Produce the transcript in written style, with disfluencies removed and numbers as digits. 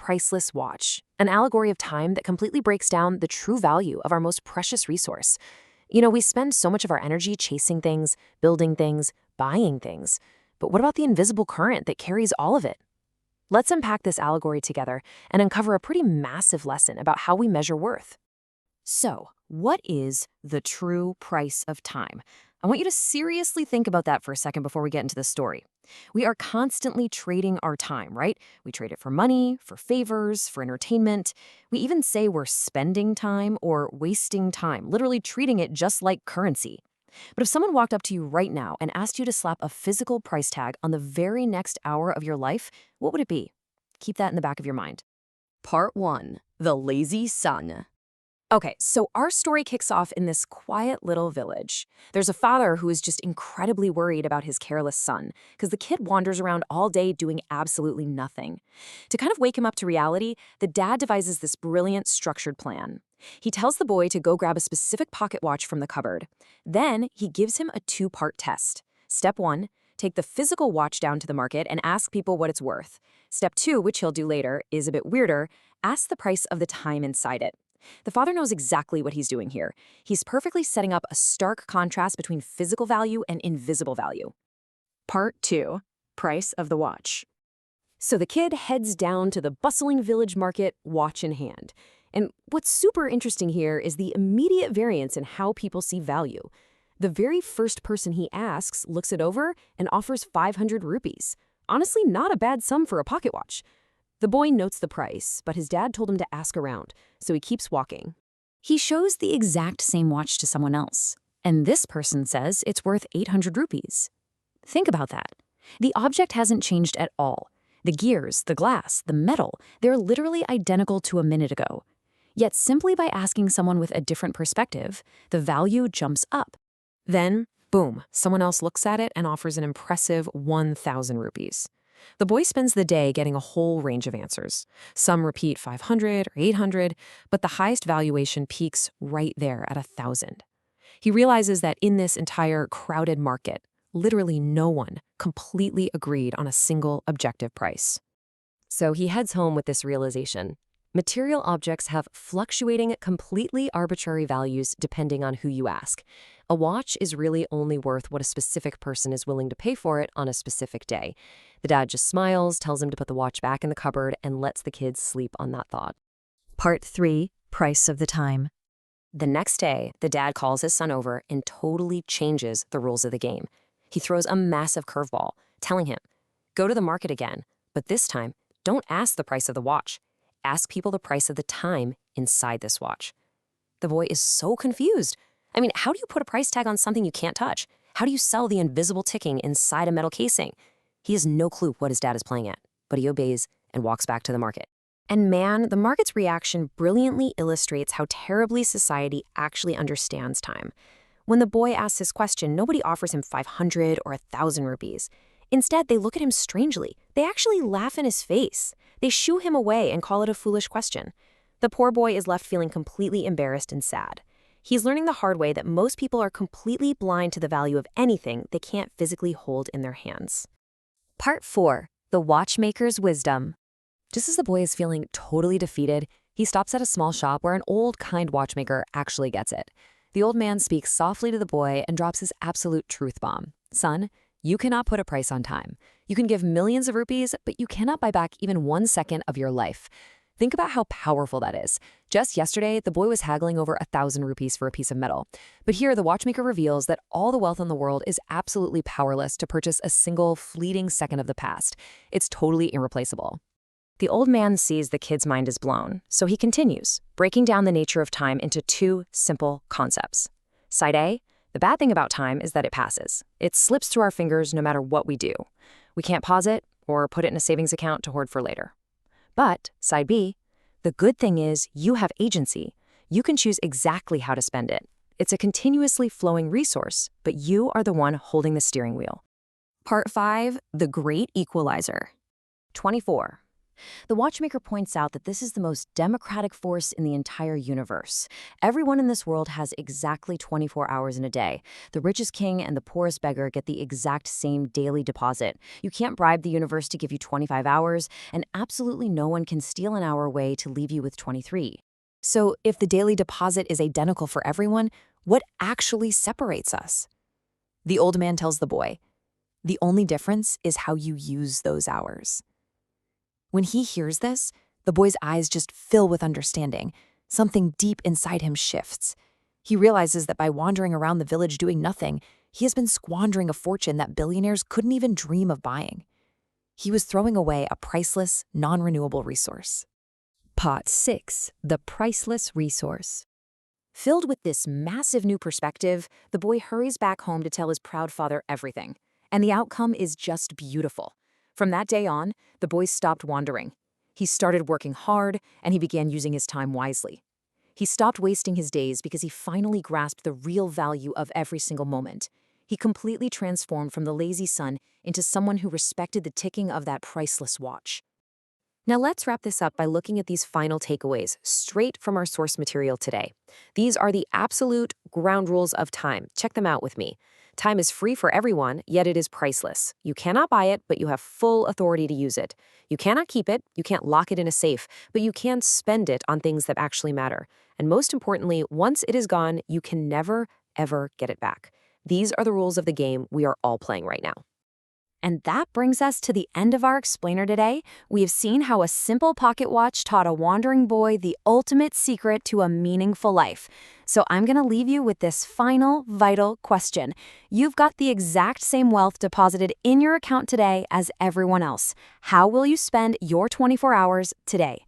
Priceless Watch, an allegory of time that completely breaks down the true value of our most precious resource. We spend so much of our energy chasing things, building things, buying things. But what about the invisible current that carries all of it? Let's unpack this allegory together and uncover a pretty massive lesson about how we measure worth. So, what is the true price of time? I want you to seriously think about that for a second before we get into the story. We are constantly trading our time, right? We trade it for money, for favors, for entertainment. We even say we're spending time or wasting time, literally treating it just like currency. But if someone walked up to you right now and asked you to slap a physical price tag on the very next hour of your life, what would it be? Keep that in the back of your mind. Part 1. The Lazy Son. Okay, so our story kicks off in this quiet little village. There's a father who is just incredibly worried about his careless son because the kid wanders around all day doing absolutely nothing. To kind of wake him up to reality, the dad devises this brilliant, structured plan. He tells the boy to go grab a specific pocket watch from the cupboard. Then he gives him a 2-part test. Step 1, take the physical watch down to the market and ask people what it's worth. Step 2, which he'll do later, is a bit weirder. Ask the price of the time inside it. The father knows exactly what he's doing here. He's perfectly setting up a stark contrast between physical value and invisible value. Part 2. Price of the watch. So the kid heads down to the bustling village market, watch in hand. And what's super interesting here is the immediate variance in how people see value. The very first person he asks looks it over and offers 500 rupees. Honestly, not a bad sum for a pocket watch. The boy notes the price, but his dad told him to ask around, so he keeps walking. He shows the exact same watch to someone else, and this person says it's worth 800 rupees. Think about that. The object hasn't changed at all. The gears, the glass, the metal, they're literally identical to a minute ago. Yet simply by asking someone with a different perspective, the value jumps up. Then, boom, someone else looks at it and offers an impressive 1,000 rupees. The boy spends the day getting a whole range of answers. Some repeat 500 or 800, but the highest valuation peaks right there at 1,000. He realizes that in this entire crowded market, literally no one completely agreed on a single objective price. So he heads home with this realization. Material objects have fluctuating, completely arbitrary values depending on who you ask. A watch is really only worth what a specific person is willing to pay for it on a specific day. The dad just smiles, tells him to put the watch back in the cupboard, and lets the kids sleep on that thought. Part 3. Price of the time. The next day, the dad calls his son over and totally changes the rules of the game. He throws a massive curveball, telling him, go to the market again, but this time, don't ask the price of the watch. Ask people the price of the time inside this watch. The boy is so confused. I mean, how do you put a price tag on something you can't touch? How do you sell the invisible ticking inside a metal casing? He has no clue what his dad is playing at, but he obeys and walks back to the market. And man, the market's reaction brilliantly illustrates how terribly society actually understands time. When the boy asks this question, nobody offers him 500 or 1,000 rupees. Instead, they look at him strangely. They actually laugh in his face. They shoo him away and call it a foolish question. The poor boy is left feeling completely embarrassed and sad. He's learning the hard way that most people are completely blind to the value of anything they can't physically hold in their hands. Part 4. The Watchmaker's Wisdom. Just as the boy is feeling totally defeated, he stops at a small shop where an old, kind watchmaker actually gets it. The old man speaks softly to the boy and drops his absolute truth bomb. Son, you cannot put a price on time. You can give millions of rupees, but you cannot buy back even 1 second of your life. Think about how powerful that is. Just yesterday, the boy was haggling over 1,000 rupees for a piece of metal. But here, the watchmaker reveals that all the wealth in the world is absolutely powerless to purchase a single fleeting second of the past. It's totally irreplaceable. The old man sees the kid's mind is blown, so he continues, breaking down the nature of time into 2 simple concepts. Side A, the bad thing about time is that it passes. It slips through our fingers no matter what we do. We can't pause it or put it in a savings account to hoard for later. But, side B, the good thing is you have agency. You can choose exactly how to spend it. It's a continuously flowing resource, but you are the one holding the steering wheel. Part 5, the Great Equalizer. 24. The watchmaker points out that this is the most democratic force in the entire universe. Everyone in this world has exactly 24 hours in a day. The richest king and the poorest beggar get the exact same daily deposit. You can't bribe the universe to give you 25 hours, and absolutely no one can steal an hour away to leave you with 23. So, if the daily deposit is identical for everyone, what actually separates us? The old man tells the boy, "The only difference is how you use those hours." When he hears this, the boy's eyes just fill with understanding. Something deep inside him shifts. He realizes that by wandering around the village doing nothing, he has been squandering a fortune that billionaires couldn't even dream of buying. He was throwing away a priceless, non-renewable resource. Part 6. The Priceless Resource. Filled with this massive new perspective, the boy hurries back home to tell his proud father everything. And the outcome is just beautiful. From that day on, the boy stopped wandering. He started working hard, and he began using his time wisely. He stopped wasting his days because he finally grasped the real value of every single moment. He completely transformed from the lazy son into someone who respected the ticking of that priceless watch. Now let's wrap this up by looking at these final takeaways straight from our source material today. These are the absolute ground rules of time. Check them out with me. Time is free for everyone, yet it is priceless. You cannot buy it, but you have full authority to use it. You cannot keep it, you can't lock it in a safe, but you can spend it on things that actually matter. And most importantly, once it is gone, you can never, ever get it back. These are the rules of the game we are all playing right now. And that brings us to the end of our explainer today. We have seen how a simple pocket watch taught a wandering boy the ultimate secret to a meaningful life. So I'm going to leave you with this final, vital question. You've got the exact same wealth deposited in your account today as everyone else. How will you spend your 24 hours today?